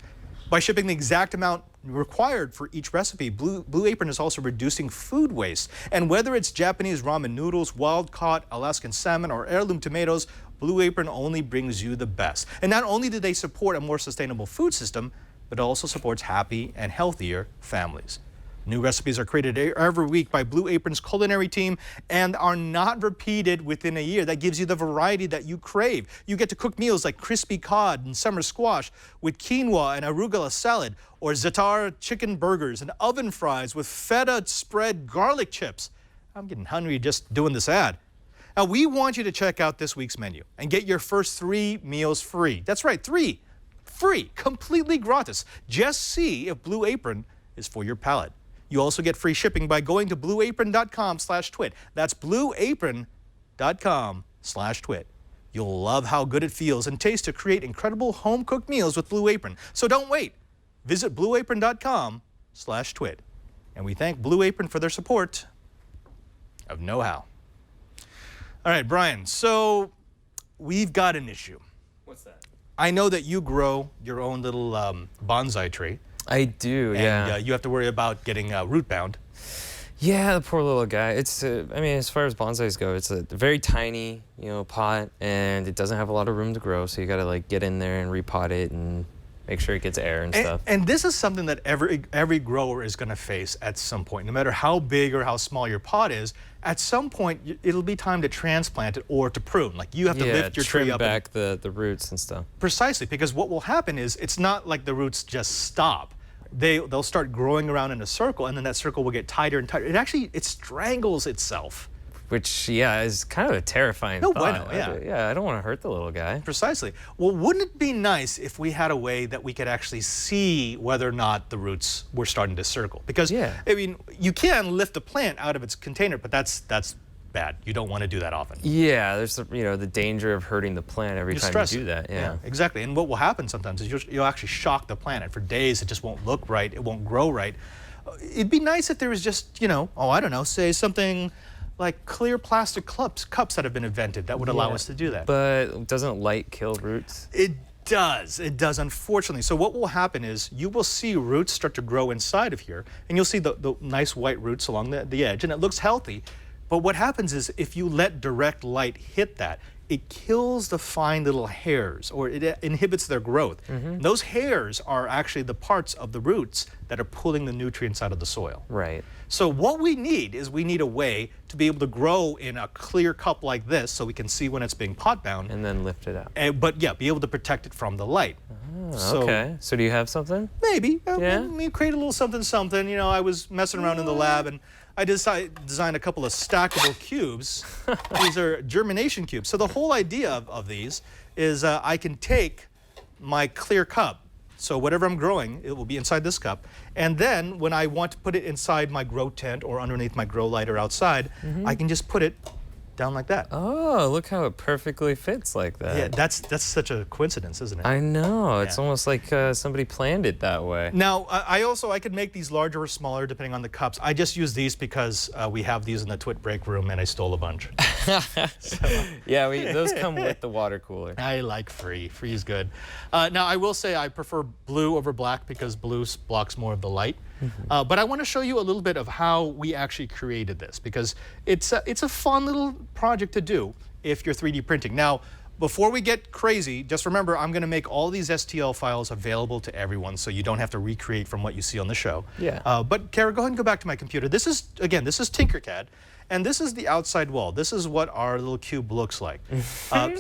By shipping the exact amount required for each recipe, Blue Apron is also reducing food waste. And whether it's Japanese ramen noodles, wild-caught Alaskan salmon, or heirloom tomatoes, Blue Apron only brings you the best. And not only do they support a more sustainable food system, but it also supports happy and healthier families. New recipes are created every week by Blue Apron's culinary team and are not repeated within a year. That gives you the variety that you crave. You get to cook meals like crispy cod and summer squash with quinoa and arugula salad, or za'atar chicken burgers and oven fries with feta spread garlic chips. I'm getting hungry just doing this ad. Now, we want you to check out this week's menu and get your first 3 meals free. That's right, 3. Free, completely gratis. Just see if Blue Apron is for your palate. You also get free shipping by going to blueapron.com/twit. That's blueapron.com/twit. You'll love how good it feels and tastes to create incredible home-cooked meals with Blue Apron. So don't wait. Visit blueapron.com/twit. And we thank Blue Apron for their support of Know-How. All right, Brian, so we've got an issue. What's that? I know that you grow your own little bonsai tree. I do, yeah. And you have to worry about getting root bound. Yeah, the poor little guy. It's, I mean, as far as bonsais go, it's a very tiny, pot, and it doesn't have a lot of room to grow. So you got to like get in there and repot it and make sure it gets air and stuff. And this is something that every grower is going to face at some point. No matter how big or how small your pot is, at some point it'll be time to transplant it or to prune. Like you have to lift your tree up. Trim back the roots and stuff. Precisely, because what will happen is it's not like the roots just stop. They'll start growing around in a circle, and then that circle will get tighter and tighter. It strangles itself. Which, yeah, is kind of a terrifying No thought. bueno, yeah. Yeah, I don't want to hurt the little guy. Precisely. Well, wouldn't it be nice if we had a way that we could actually see whether or not the roots were starting to circle? Because, I mean, you can lift the plant out of its container, but that's bad. You don't want to do that often. Yeah, there's the danger of hurting the plant every time you do that. Yeah, exactly. And what will happen sometimes is you'll actually shock the plant, and for days it just won't look right. It won't grow right. It'd be nice if there was just, I don't know, say something like clear plastic cups that have been invented that would allow us to do that. But doesn't light kill roots? It does, unfortunately. So what will happen is you will see roots start to grow inside of here, and you'll see the nice white roots along the edge, and it looks healthy. But what happens is if you let direct light hit that, it kills the fine little hairs, or it inhibits their growth. Those hairs are actually the parts of the roots that are pulling the nutrients out of the soil. Right. So what we need is a way to be able to grow in a clear cup like this so we can see when it's being pot bound. And then lift it out. But yeah, be able to protect it from the light. Okay. So do you have something? Maybe. Yeah? We create a little something. I was messing around in the lab, and I designed a couple of stackable cubes. These are germination cubes. So the whole idea of these is I can take my clear cup, so whatever I'm growing, it will be inside this cup, and then when I want to put it inside my grow tent or underneath my grow light or outside, I can just put it down like that. Oh, look how it perfectly fits like that. Yeah, that's such a coincidence, isn't it? I know. It's almost like somebody planned it that way. Now, I could make these larger or smaller depending on the cups. I just use these because we have these in the Twit break room, and I stole a bunch. Yeah, those come with the water cooler. I like free. Free is good. Now, I will say I prefer blue over black because blue blocks more of the light. But I want to show you a little bit of how we actually created this, because it's a fun little project to do if you're 3D printing. Now, before we get crazy, just remember I'm going to make all these STL files available to everyone so you don't have to recreate from what you see on the show. Yeah. But Kara, go ahead and go back to my computer. This is Tinkercad, and this is the outside wall. This is what our little cube looks like.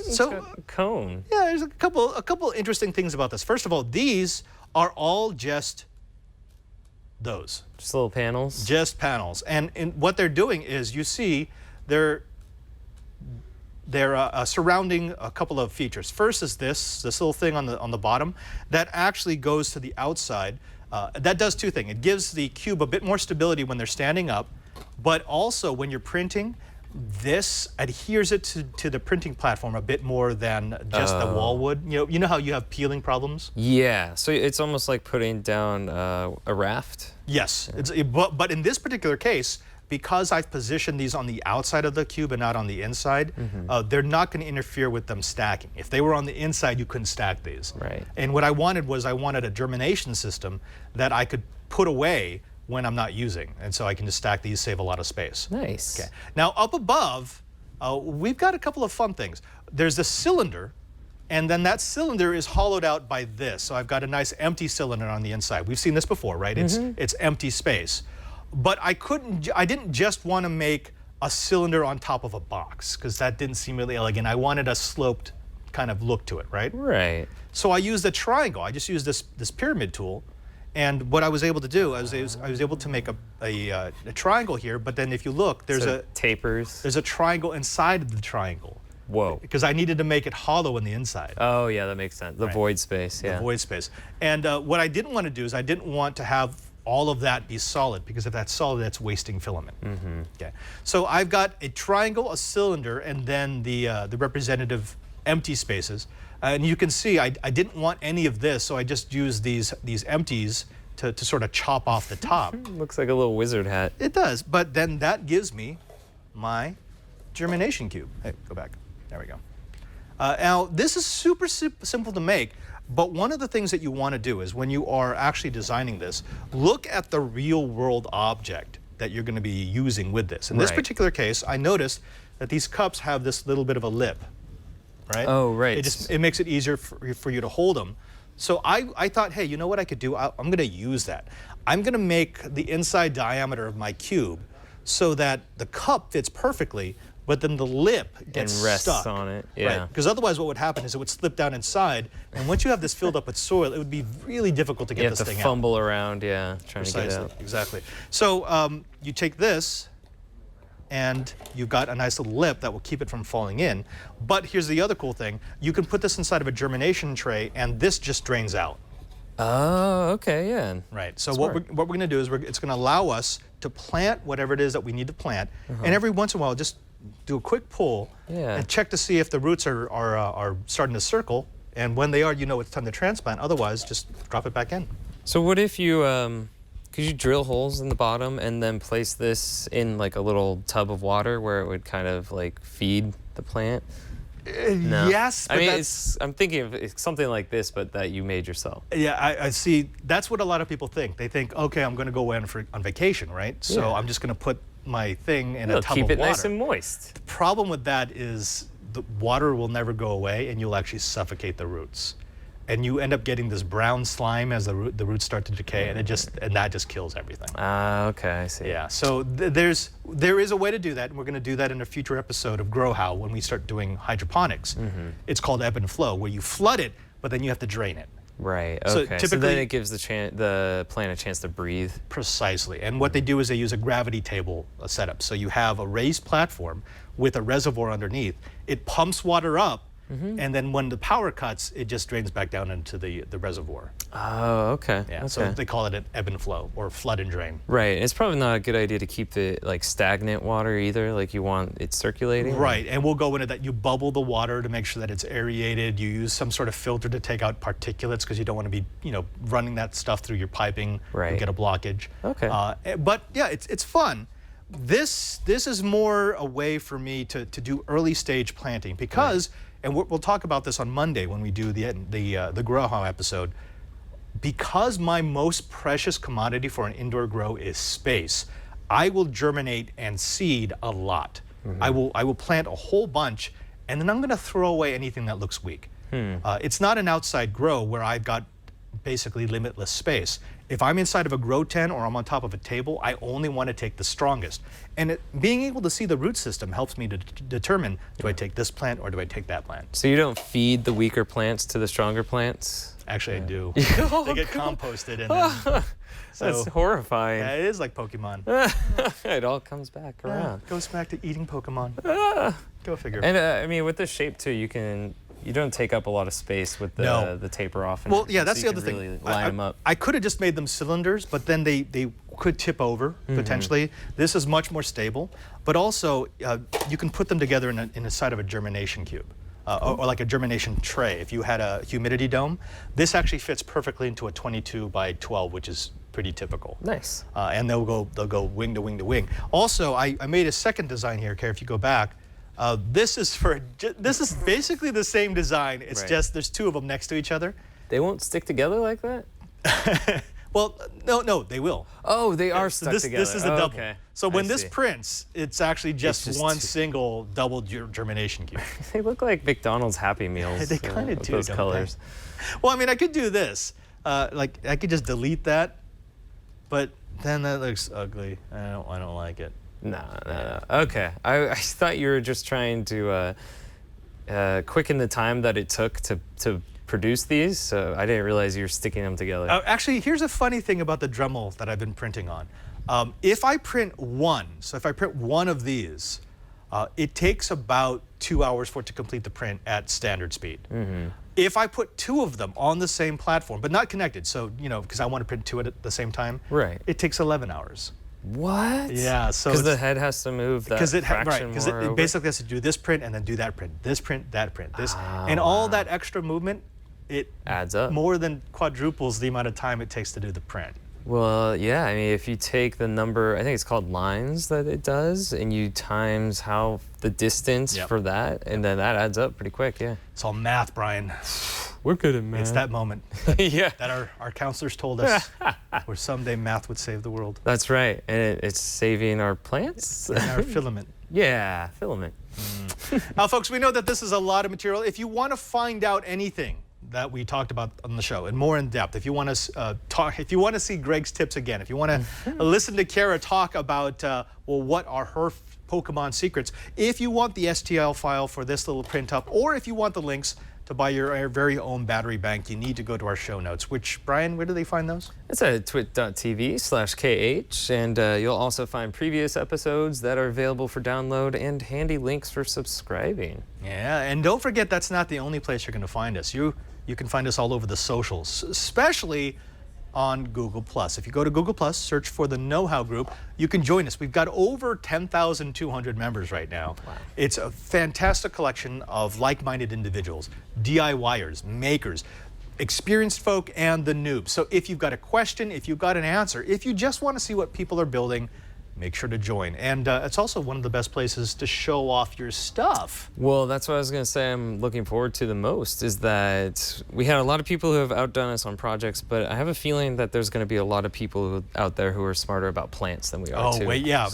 So a cone. Yeah, there's a couple interesting things about this. First of all, these are all just those. Just little panels? Just panels. And what they're doing is, you see, they're surrounding a couple of features. First is this little thing on the bottom that actually goes to the outside. That does two things. It gives the cube a bit more stability when they're standing up, but also when you're printing, this adheres it to the printing platform a bit more than just the wall would. You know how you have peeling problems? Yeah, so it's almost like putting down a raft? Yes, but in this particular case, because I've positioned these on the outside of the cube and not on the inside, they're not going to interfere with them stacking. If they were on the inside, you couldn't stack these. Right. And what I wanted was a germination system that I could put away when I'm not using. And so I can just stack these, save a lot of space. Nice. Okay. Now up above, we've got a couple of fun things. There's this cylinder, and then that cylinder is hollowed out by this. So I've got a nice empty cylinder on the inside. We've seen this before, right? It's empty space. But I didn't just want to make a cylinder on top of a box, because that didn't seem really elegant. I wanted a sloped kind of look to it, right? Right. So I used a triangle. I just used this pyramid tool. And what I was able to do, I was able to make a triangle here, but then if you look, there's tapers. There's a triangle inside of the triangle. Whoa. Because I needed to make it hollow on the inside. Oh, yeah, that makes sense. The void space, yeah. The void space. And what I didn't want to do is I didn't want to have all of that be solid, because if that's solid, that's wasting filament. Okay. So I've got a triangle, a cylinder, and then the representative empty spaces. And you can see I didn't want any of this, so I just used these empties to sort of chop off the top. Looks like a little wizard hat. It does, but then that gives me my germination cube. Hey, go back. There we go. Now, this is super simple to make, but one of the things that you want to do is when you are actually designing this, look at the real world object that you're going to be using with this. In this particular case, I noticed that these cups have this little bit of a lip, right? Oh, right. It makes it easier for you to hold them. So I thought, hey, you know what I could do? I'm going to use that. I'm going to make the inside diameter of my cube so that the cup fits perfectly, but then the lip gets and rests stuck on it. Yeah. Right. Because otherwise what would happen is it would slip down inside, and once you have this filled up with soil, it would be really difficult to get this thing out. You have to fumble around, yeah, trying to get it out. Exactly. So you take this, and you've got a nice little lip that will keep it from falling in. But here's the other cool thing. You can put this inside of a germination tray, and this just drains out. Oh, okay, yeah. Right. So what we're going to do is it's going to allow us to plant whatever it is that we need to plant, and every once in a while just do a quick pull and check to see if the roots are starting to circle, and when they are, you know it's time to transplant. Otherwise, just drop it back in. So what if you, could you drill holes in the bottom and then place this in like a little tub of water where it would kind of like feed the plant? No. Yes, but I mean, I'm thinking of something like this, but that you made yourself. Yeah, I see. That's what a lot of people think. They think, okay, I'm going to go away on vacation, right? So I'm just going to put my thing in a tub of water. Keep it nice and moist. The problem with that is the water will never go away, and you'll actually suffocate the roots. And you end up getting this brown slime as the roots start to decay, and that just kills everything. Ah, okay, I see. Yeah, so there is a way to do that, and we're going to do that in a future episode of Grow How when we start doing hydroponics. It's called ebb and flow, where you flood it, but then you have to drain it. Right, So okay. So then it gives the plant a chance to breathe. Precisely. And what they do is they use a gravity table setup. So you have a raised platform with a reservoir underneath. It pumps water up, and then when the power cuts, it just drains back down into the reservoir. Oh, okay. Yeah, okay. so they call it an ebb and flow, or flood and drain. Right. It's probably not a good idea to keep the like stagnant water either. Like you want it circulating. Right, and we'll go into that. You bubble the water to make sure that it's aerated. You use some sort of filter to take out particulates because you don't want to be, running that stuff through your piping. Right. You get a blockage. Okay. But yeah, it's fun. This is more a way for me to do early stage planting because, and we'll talk about this on Monday when we do the Grow How episode. Because my most precious commodity for an indoor grow is space, I will germinate and seed a lot. I will plant a whole bunch, and then I'm going to throw away anything that looks weak. It's not an outside grow where I've got basically limitless space. If I'm inside of a grow tent or I'm on top of a table, I only want to take the strongest. And being able to see the root system helps me to determine, do I take this plant or do I take that plant? So you don't feed the weaker plants to the stronger plants? Actually, I do. They get composted, and then, that's horrifying. Yeah, it is like Pokemon. It all comes back around. It goes back to eating Pokemon. Go figure. And I mean, with this shape too, you don't take up a lot of space with the taper off. Well, yeah, that's so the other thing. Really line them up. I could have just made them cylinders, but then they could tip over potentially. This is much more stable, but also you can put them together in a side of a germination cube. Or like a germination tray. If you had a humidity dome, this actually fits perfectly into a 22 by 12, which is pretty typical. Nice. And they'll go wing to wing to wing. Also, I made a second design here, Kara, if you go back. This is basically the same design. It's just there's two of them next to each other. They won't stick together like that? Well, no, they will. Oh, they are stuck together. This is the double. Okay. So when this prints, it's actually just one single double germination cube. They look like McDonald's Happy Meals. They kind of do, those colors. Well, I mean, I could do this. Like I could just delete that, but then that looks ugly. I don't like it. No. Okay. I thought you were just trying to quicken the time that it took to produce these, so I didn't realize you were sticking them together. Actually, here's a funny thing about the Dremel that I've been printing on. If I print one of these, it takes about 2 hours for it to complete the print at standard speed. If I put two of them on the same platform, but not connected, so, because I want to print two at the same time, it takes 11 hours. What? Yeah, so because the head has to move that fraction because it basically has to do this print and then do that print, this print, that print, this, and all that extra movement, it adds up. More than quadruples the amount of time it takes to do the print. Well, yeah, I mean, if you take the number, I think it's called lines that it does, and you times the distance for that, and then that adds up pretty quick, yeah. It's all math, Brian. We're good at math. It's that moment that our counselors told us where someday math would save the world. That's right, and it's saving our plants. And our filament. Yeah, filament. Now, folks, we know that this is a lot of material. If you want to find out anything that we talked about on the show and more in depth, if you want to see Greg's tips again, if you want to listen to Kara talk about what are her Pokemon secrets, if you want the STL file for this little print up, or if you want the links to buy your very own battery bank, you need to go to our show notes, which, Brian, where do they find those? It's at twit.tv/KH, and you'll also find previous episodes that are available for download and handy links for subscribing. Yeah, and don't forget that's not the only place you're going to find us. You can find us all over the socials, especially on Google+. If you go to Google+, search for the Know-How Group, you can join us. We've got over 10,200 members right now. Wow. It's a fantastic collection of like-minded individuals, DIYers, makers, experienced folk, and the noobs. So if you've got a question, if you've got an answer, if you just want to see what people are building, make sure to join. And it's also one of the best places to show off your stuff. Well, that's what I was going to say I'm looking forward to the most, is that we had a lot of people who have outdone us on projects, but I have a feeling that there's going to be a lot of people out there who are smarter about plants than we are, too. Oh, wait, yeah.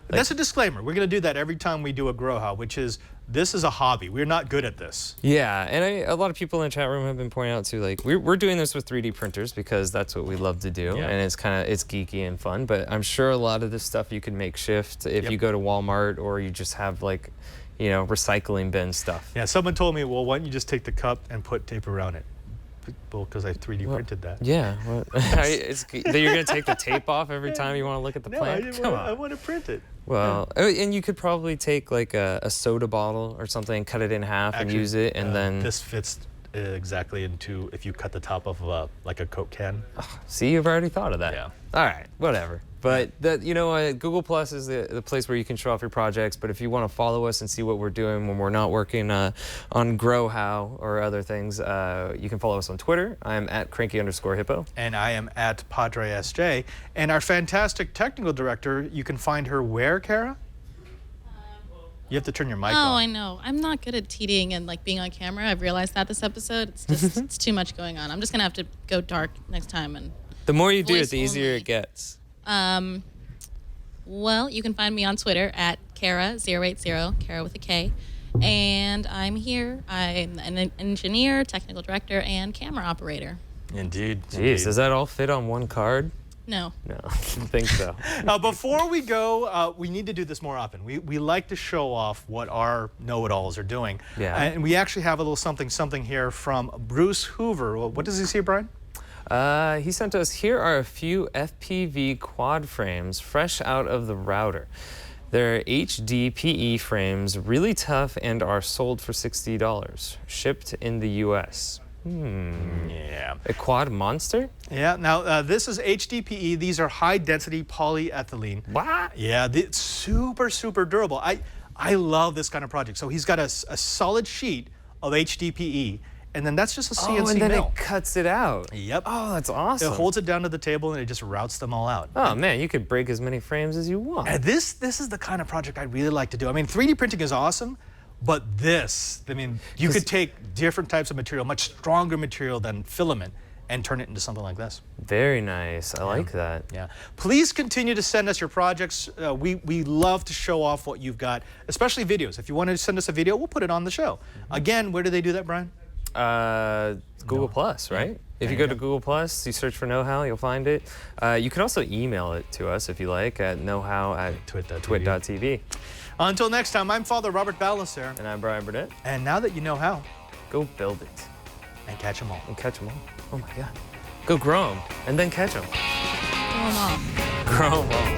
That's a disclaimer. We're going to do that every time we do a grow how, which is, this is a hobby. We're not good at this. Yeah, and a lot of people in the chat room have been pointing out too, like, we're doing this with 3D printers because that's what we love to do, and it's geeky and fun, but I'm sure a lot of this stuff you can make shift if you go to Walmart, or you just have, like, recycling bin stuff. Yeah, someone told me, well, why don't you just take the cup and put tape around it? Well, because I 3D printed that. Yeah, well, you're going to take the tape off every time you want to look at the plant? I want to print it. Well, and you could probably take like a soda bottle or something, cut it in half, and use it, and then... This fits exactly into, if you cut the top of like a Coke can. Oh, see, you've already thought of that. Yeah. All right, whatever. But Google Plus is the place where you can show off your projects. But if you want to follow us and see what we're doing when we're not working on Grow How or other things, you can follow us on Twitter. I'm at cranky_hippo. And I am at Padre SJ. And our fantastic technical director, you can find her where, Kara? You have to turn your mic on. Oh, I know. I'm not good at TDing and like being on camera. I've realized that this episode. It's just it's too much going on. I'm just gonna have to go dark next time and. The more you do it, the easier it gets. Well, you can find me on Twitter at Kara080, Kara with a K. And I'm here. I'm an engineer, technical director, and camera operator. Indeed. Jeez, does that all fit on one card? No. No, I didn't think so. Before we go, we need to do this more often. We like to show off what our know-it-alls are doing. Yeah. And we actually have a little something here from Bruce Hoover. What does he say, Brian? He sent us, here are a few FPV quad frames fresh out of the router. They're HDPE frames, really tough, and are sold for $60, shipped in the US. Yeah. A quad monster? Yeah, now this is HDPE. These are high-density polyethylene. What? Yeah, it's super, super durable. I love this kind of project. So he's got a solid sheet of HDPE, and then that's just a CNC mill. Oh, and then it cuts it out. Yep. Oh, that's awesome. It holds it down to the table and it just routes them all out. Oh man, you could break as many frames as you want. And this is the kind of project I'd really like to do. I mean, 3D printing is awesome, but this, I mean, you could take different types of material, much stronger material than filament, and turn it into something like this. Very nice. I like that. Yeah. Please continue to send us your projects. We love to show off what you've got, especially videos. If you want to send us a video, we'll put it on the show. Again, where do they do that, Brian? Google Plus, right? If you go to Google Plus, you search for Know-How, you'll find it. You can also email it to us if you like at knowhow@twit.tv. Until next time, I'm Father Robert Ballester. And I'm Brian Burnett. And now that you know how, go build it. And catch them all. And catch them all. Oh my God. Go grow them and then catch them. Grow 'em all. Grow them all.